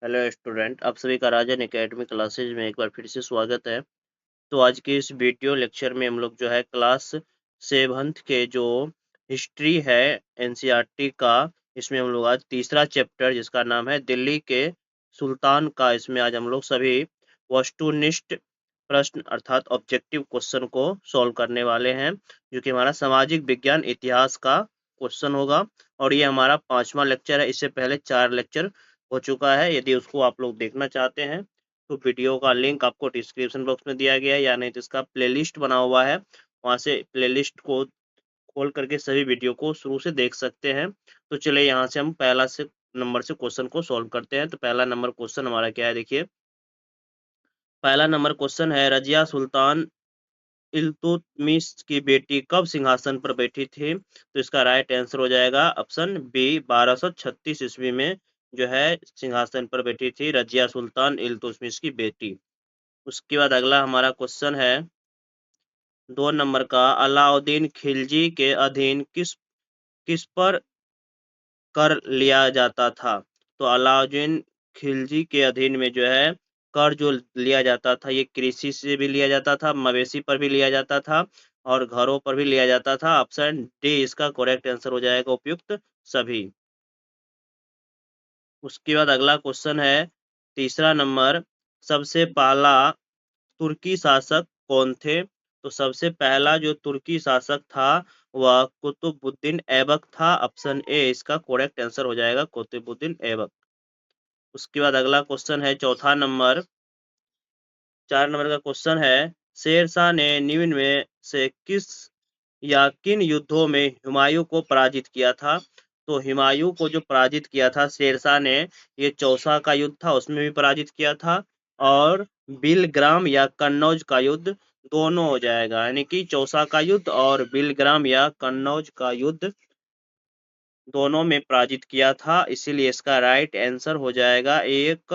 Hello student, आप सभी का राजन एकेडमी क्लासेज में एक बार फिर से स्वागत है। तो आज के इस वीडियो लेक्चर में हम लोग जो है क्लास 7th के जो हिस्ट्री है एनसीईआरटी का, इसमें हम लोग आज तीसरा चैप्टर जिसका नाम है दिल्ली के सुल्तान का, इसमें आज हम लोग सभी वस्तुनिष्ठ प्रश्न अर्थात ऑब्जेक्टिव क्वेश्चन को सॉल्व करने वाले हैं, जो कि हमारा सामाजिक विज्ञान इतिहास का क्वेश्चन होगा। और ये हमारा 5वां लेक्चर है। इससे पहले 4 लेक्चर हो चुका है। यदि उसको आप लोग देखना चाहते हैं तो वीडियो का लिंक आपको डिस्क्रिप्शन बॉक्स में दिया गया है, या नहीं तो इसका प्लेलिस्ट बना हुआ है, वहां से प्लेलिस्ट को खोल करके सभी वीडियो को शुरू से देख सकते हैं। तो चलिए यहाँ से हम पहला से नंबर से क्वेश्चन को सॉल्व करते हैं। तो पहला नंबर क्वेश्चन हमारा क्या है, देखिए। पहला नंबर क्वेश्चन है, रजिया सुल्तान इल्तुतमिश की बेटी कब सिंहासन पर बैठी थी? तो इसका राइट आंसर हो जाएगा ऑप्शन बी, 1236 ईस्वी में जो है सिंहासन पर बैठी थी रजिया सुल्तान इल्तुतमिश की बेटी। उसके बाद अगला हमारा क्वेश्चन है 2 नंबर का, अलाउद्दीन खिलजी के अधीन किस किस पर कर लिया जाता था? तो अलाउद्दीन खिलजी के अधीन में जो है कर जो लिया जाता था, ये कृषि से भी लिया जाता था, मवेशी पर भी लिया जाता था और घरों पर भी लिया जाता था। ऑप्शन डी इसका करेक्ट आंसर हो जाएगा, उपयुक्त सभी। उसके बाद अगला क्वेश्चन है तीसरा नंबर, सबसे पहला तुर्की शासक कौन थे? तो सबसे पहला जो तुर्की शासक था वह कुतुबुद्दीन ऐबक था। ऑप्शन ए इसका करेक्ट आंसर हो जाएगा, कुतुबुद्दीन ऐबक। उसके बाद अगला क्वेश्चन है चौथा नंबर, 4 नंबर का क्वेश्चन है, शेरशाह ने निम्न में से किस या किन युद्धों में हुमायूं को पराजित किया था? तो हुमायूं को जो पराजित किया था शेरशाह ने, ये चौसा का युद्ध था, उसमें भी पराजित किया था, और बिलग्राम या कन्नौज का युद्ध दोनों हो जाएगा, यानी कि चौसा का युद्ध और बिलग्राम या कन्नौज का युद्ध दोनों में पराजित किया था। इसीलिए इसका राइट आंसर हो जाएगा एक,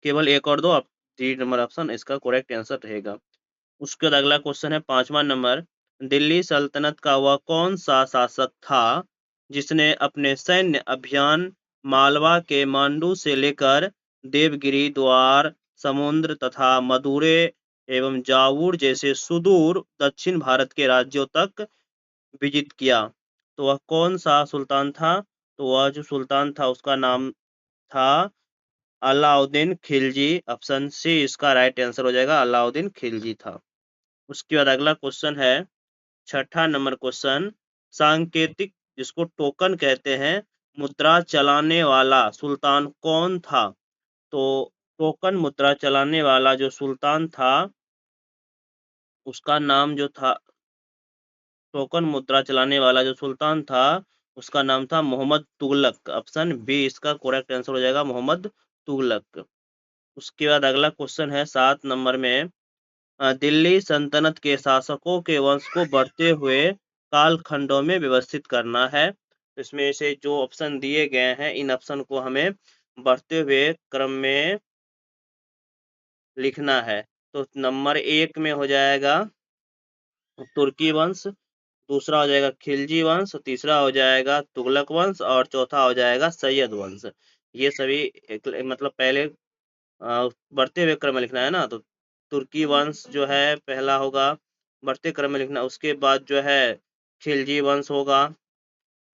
केवल एक और दो, 3 नंबर ऑप्शन इसका करेक्ट आंसर रहेगा। उसके बाद अगला क्वेश्चन है 5वां नंबर, दिल्ली सल्तनत का वह कौन सा शासक था जिसने अपने सैन्य अभियान मालवा के मांडू से लेकर देवगिरी, द्वार, समुद्र तथा मदुरै एवं जावुर जैसे सुदूर दक्षिण भारत के राज्यों तक विजित किया? तो वह कौन सा सुल्तान था? तो वह जो सुल्तान था उसका नाम था अलाउद्दीन खिलजी। ऑप्शन सी इसका राइट आंसर हो जाएगा, अलाउद्दीन खिलजी था। उसके बाद अगला क्वेश्चन है 6 नंबर क्वेश्चन, सांकेतिक जिसको टोकन कहते हैं मुद्रा चलाने वाला सुल्तान कौन था? तो टोकन मुद्रा चलाने वाला जो सुल्तान था उसका नाम जो था, टोकन मुद्रा चलाने वाला जो सुल्तान था उसका नाम था मोहम्मद तुगलक। ऑप्शन बी इसका करेक्ट आंसर हो जाएगा, मोहम्मद तुगलक। उसके बाद अगला क्वेश्चन है 7 नंबर में, दिल्ली सल्तनत के शासकों के वंश को बढ़ते हुए कालखंडों में व्यवस्थित करना है। तो इसमें से जो ऑप्शन दिए गए हैं इन ऑप्शन को हमें बढ़ते हुए क्रम में लिखना है। तो नंबर 1 में हो जाएगा तुर्की वंश, दूसरा हो जाएगा खिलजी वंश, तीसरा हो जाएगा तुगलक वंश और चौथा हो जाएगा सैयद वंश। ये सभी मतलब पहले बढ़ते हुए क्रम में लिखना है ना। तो तुर्की वंश जो है पहला होगा, बढ़ते क्रम में लिखना। उसके बाद जो है खिलजी वंश होगा,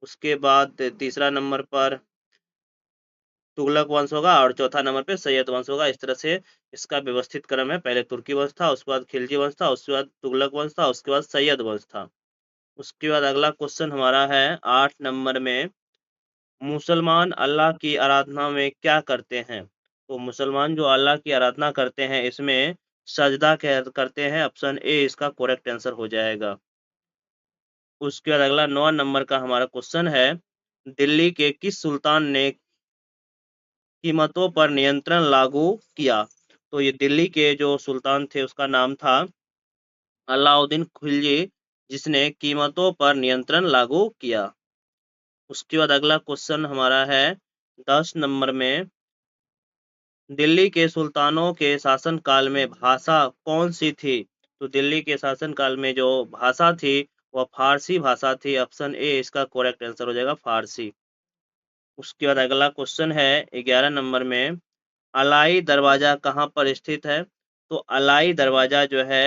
उसके बाद तीसरा नंबर पर तुगलक वंश होगा और चौथा नंबर पे सैयद वंश होगा। इस तरह से इसका व्यवस्थित क्रम है, पहले तुर्की वंश था, उसके बाद खिलजी वंश था, उसके बाद तुगलक वंश था, उसके बाद सैयद वंश था। उसके बाद अगला क्वेश्चन हमारा है 8 नंबर में, मुसलमान अल्लाह की आराधना में क्या करते हैं? तो मुसलमान जो अल्लाह की आराधना करते हैं इसमें सजदा करते हैं। ऑप्शन ए इसका करेक्ट आंसर हो जाएगा। उसके बाद अगला 9 नंबर का हमारा क्वेश्चन है, दिल्ली के किस सुल्तान ने कीमतों पर नियंत्रण लागू किया? तो ये दिल्ली के जो सुल्तान थे उसका नाम था अलाउद्दीन खिलजी, जिसने कीमतों पर नियंत्रण लागू किया। उसके बाद अगला क्वेश्चन हमारा है 10 नंबर में, दिल्ली के सुल्तानों के शासनकाल में भाषा कौन सी थी? तो दिल्ली के शासनकाल में जो भाषा थी वह फारसी भाषा थी। ऑप्शन ए इसका करेक्ट आंसर हो जाएगा, फारसी। उसके बाद अगला क्वेश्चन है 11 नंबर में, अलाई दरवाजा कहाँ पर स्थित है? तो अलाई दरवाजा जो है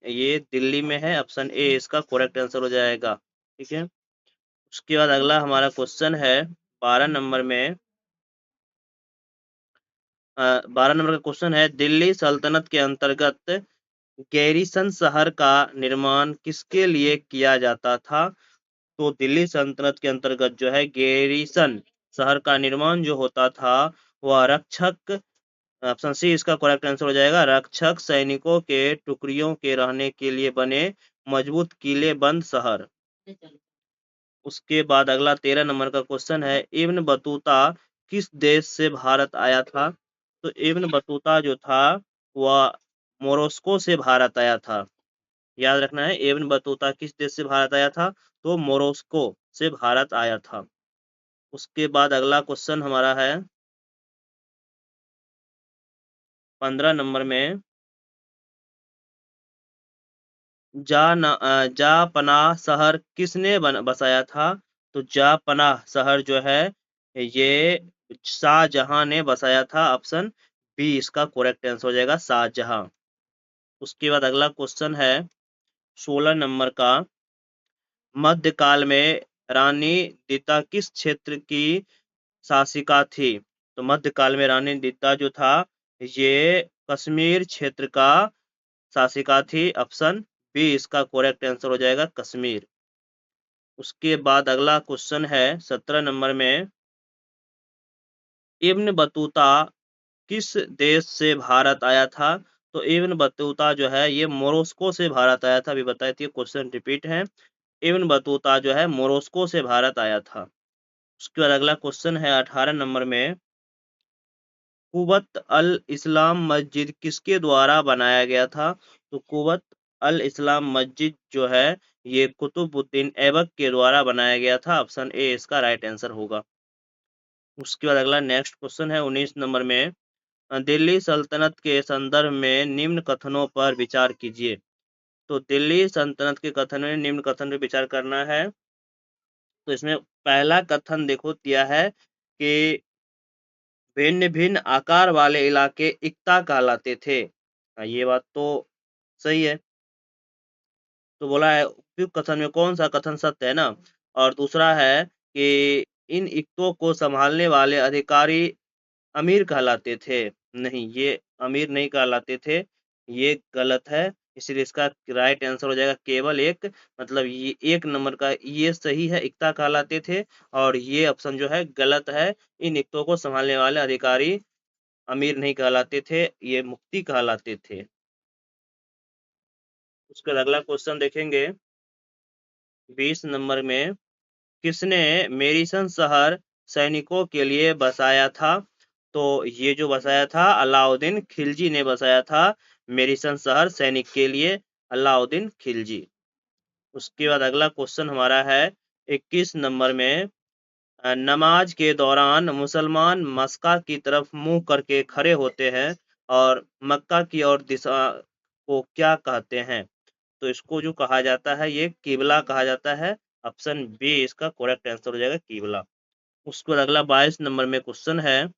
ये दिल्ली में है। ऑप्शन ए इसका करेक्ट आंसर हो जाएगा। ठीक है। उसके बाद अगला हमारा क्वेश्चन है 12 नंबर में। 12 नंबर का क्वेश्चन है, दिल्ली सल्तनत के अंतर्गत गैरीसन शहर का निर्माण किसके लिए किया जाता था? तो दिल्ली सल्तनत के अंतर्गत जो है गैरीसन शहर का निर्माण जो होता था वह रक्षक, ऑप्शन सी इसका करेक्ट आंसर हो जाएगा, रक्षक सैनिकों के टुकड़ियों के रहने के लिए बने मजबूत किले बंद शहर। उसके बाद अगला 13 नंबर का क्वेश्चन है, इब्न बतूता किस देश से भारत आया था? तो इब्न बतूता जो था वह मोरस्को से भारत आया था। याद रखना है, इब्न बतूता किस देश से भारत आया था? तो मोरस्को से भारत आया था। उसके बाद अगला क्वेश्चन हमारा है 15 नंबर में, जा पनाह शहर किसने बसाया था? तो जा पनाह शहर जो है ये शाहजहां ने बसाया था। ऑप्शन बी इसका करेक्ट आंसर हो जाएगा, शाहजहां। उसके बाद अगला क्वेश्चन है 16 नंबर का, मध्यकाल में रानी दीता किस क्षेत्र की शासिका थी? तो मध्यकाल में रानी दीता जो था ये कश्मीर क्षेत्र का शासिका थी। ऑप्शन बी इसका करेक्ट आंसर हो जाएगा, कश्मीर। उसके बाद अगला क्वेश्चन है 17 नंबर में, इब्न बतूता किस देश से भारत आया था? तो इब्न बतूता जो है ये मोरस्को से भारत आया था। अभी बताए थे, क्वेश्चन रिपीट है। इब्न बतूता जो है मोरस्को से भारत आया था। उसके बाद अगला क्वेश्चन है 18 नंबर में, कुवत अल इस्लाम मस्जिद किसके द्वारा बनाया गया था? तो कुवत अल इस्लाम मस्जिद जो है ये कुतुबुद्दीन ऐबक के द्वारा बनाया गया था। ऑप्शन ए इसका राइट आंसर होगा। उसके बाद अगला नेक्स्ट क्वेश्चन है 19 नंबर में, दिल्ली सल्तनत के संदर्भ में निम्न कथनों पर विचार कीजिए। तो दिल्ली सल्तनत के कथन में निम्न कथन पर विचार करना है। तो इसमें पहला कथन देखो दिया है कि भिन्न भिन्न आकार वाले इलाके इक्ता कहलाते थे। ये बात तो सही है। तो बोला है उपयुक्त कथन में कौन सा कथन सत्य है ना। और दूसरा है कि इन इक्तों को संभालने वाले अधिकारी अमीर कहलाते थे। नहीं, ये अमीर नहीं कहलाते थे, ये गलत है। इसलिए इसका राइट आंसर हो जाएगा केवल एक, मतलब ये एक नंबर का ये सही है, इक्ता कहलाते थे। और ये ऑप्शन जो है गलत है। इन इक्तों को संभालने वाले अधिकारी अमीर नहीं कहलाते थे, ये मुक्ति कहलाते थे। उसका अगला क्वेश्चन देखेंगे 20 नंबर में, किसने मेरिसन शहर सैनिकों के लिए बसाया था? तो ये जो बसाया था अलाउद्दीन खिलजी ने बसाया था मेरिसन शहर सैनिक के लिए, अलाउद्दीन खिलजी। उसके बाद अगला क्वेश्चन हमारा है 21 नंबर में, नमाज के दौरान मुसलमान मक्का की तरफ मुंह करके खड़े होते हैं और मक्का की ओर दिशा को क्या कहते हैं? तो इसको जो कहा जाता है ये किबला कहा जाता है। ऑप्शन बी इसका करेक्ट आंसर हो जाएगा, किबला। उसके बाद अगला 22 नंबर में क्वेश्चन है,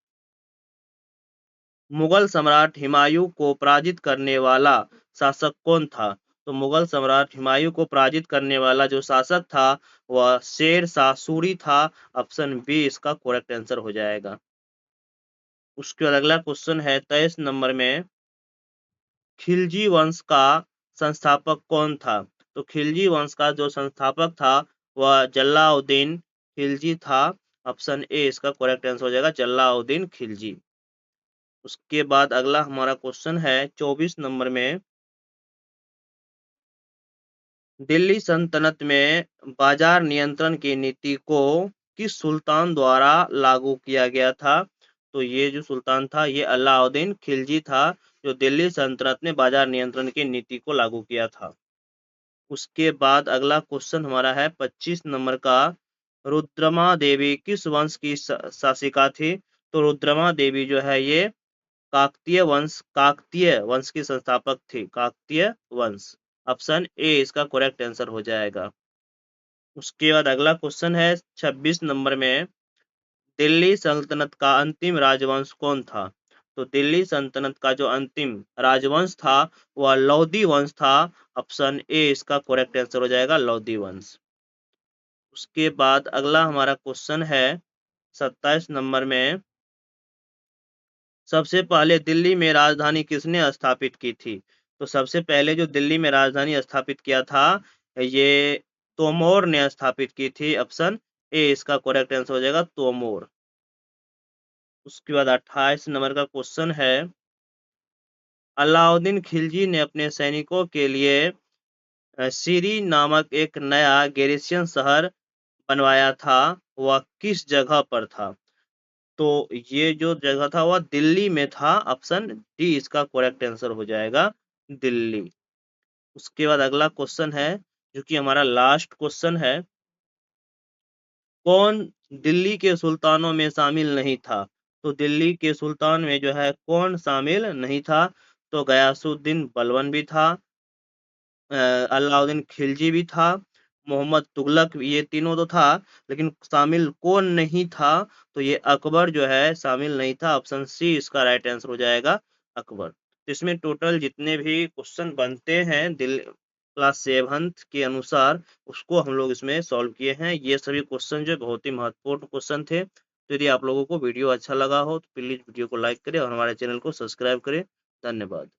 मुगल सम्राट हुमायूं को पराजित करने वाला शासक कौन था? तो मुगल सम्राट हुमायूं को पराजित करने वाला जो शासक था वह शेर शाह सूरी था। ऑप्शन बी इसका करेक्ट आंसर हो जाएगा। उसके बाद अगला क्वेश्चन है 23 नंबर में, खिलजी वंश का संस्थापक कौन था? तो खिलजी वंश का जो संस्थापक था वह जलाउद्दीन खिलजी था। ऑप्शन ए इसका करेक्ट आंसर हो जाएगा, जलाउद्दीन खिलजी। उसके बाद अगला हमारा क्वेश्चन है 24 नंबर में, दिल्ली सल्तनत में बाजार नियंत्रण की नीति को किस सुल्तान द्वारा लागू किया गया था? तो ये जो सुल्तान था ये अलाउद्दीन खिलजी था, जो दिल्ली सल्तनत में बाजार नियंत्रण की नीति को लागू किया था। उसके बाद अगला क्वेश्चन हमारा है 25 नंबर का, रुद्रमा देवी किस वंश की शासिका थी? तो रुद्रमा देवी जो है ये काकतीय वंश की संस्थापक थी, काकतीय वंश। ऑप्शन ए इसका करेक्ट आंसर हो जाएगा। उसके बाद अगला क्वेश्चन है 26 नंबर में, दिल्ली सल्तनत का अंतिम राजवंश कौन था? तो दिल्ली सल्तनत का जो अंतिम राजवंश था वह लोधी वंश था। ऑप्शन ए इसका करेक्ट आंसर हो जाएगा, लोधी वंश। उसके बाद अगला हमारा क्वेश्चन है 27 नंबर में, सबसे पहले दिल्ली में राजधानी किसने स्थापित की थी? तो सबसे पहले जो दिल्ली में राजधानी स्थापित किया था ये तोमोर ने स्थापित की थी। ऑप्शन ए इसका करेक्ट आंसर हो जाएगा, तोमोर। उसके बाद 28 नंबर का क्वेश्चन है, अलाउद्दीन खिलजी ने अपने सैनिकों के लिए सीरी नामक एक नया गैरिसन शहर बनवाया था, वह किस जगह पर था? तो ये जो जगह था वह दिल्ली में था। ऑप्शन डी इसका करेक्ट आंसर हो जाएगा, दिल्ली। उसके बाद अगला क्वेश्चन है जो कि हमारा लास्ट क्वेश्चन है, कौन दिल्ली के सुल्तानों में शामिल नहीं था? तो दिल्ली के सुल्तान में जो है कौन शामिल नहीं था? तो गयासुद्दीन बलबन भी था, अलाउद्दीन खिलजी भी था, मोहम्मद तुगलक, ये तीनों तो था, लेकिन शामिल कौन नहीं था? तो ये अकबर जो है शामिल नहीं था। ऑप्शन सी इसका राइट आंसर हो जाएगा, अकबर। तो इसमें टोटल जितने भी क्वेश्चन बनते हैं दिल क्लास 7 के अनुसार उसको हम लोग इसमें सॉल्व किए हैं। ये सभी क्वेश्चन जो बहुत ही महत्वपूर्ण क्वेश्चन थे। तो यदि आप लोगों को वीडियो अच्छा लगा हो तो प्लीज वीडियो को लाइक करें और हमारे चैनल को सब्सक्राइब करें। धन्यवाद।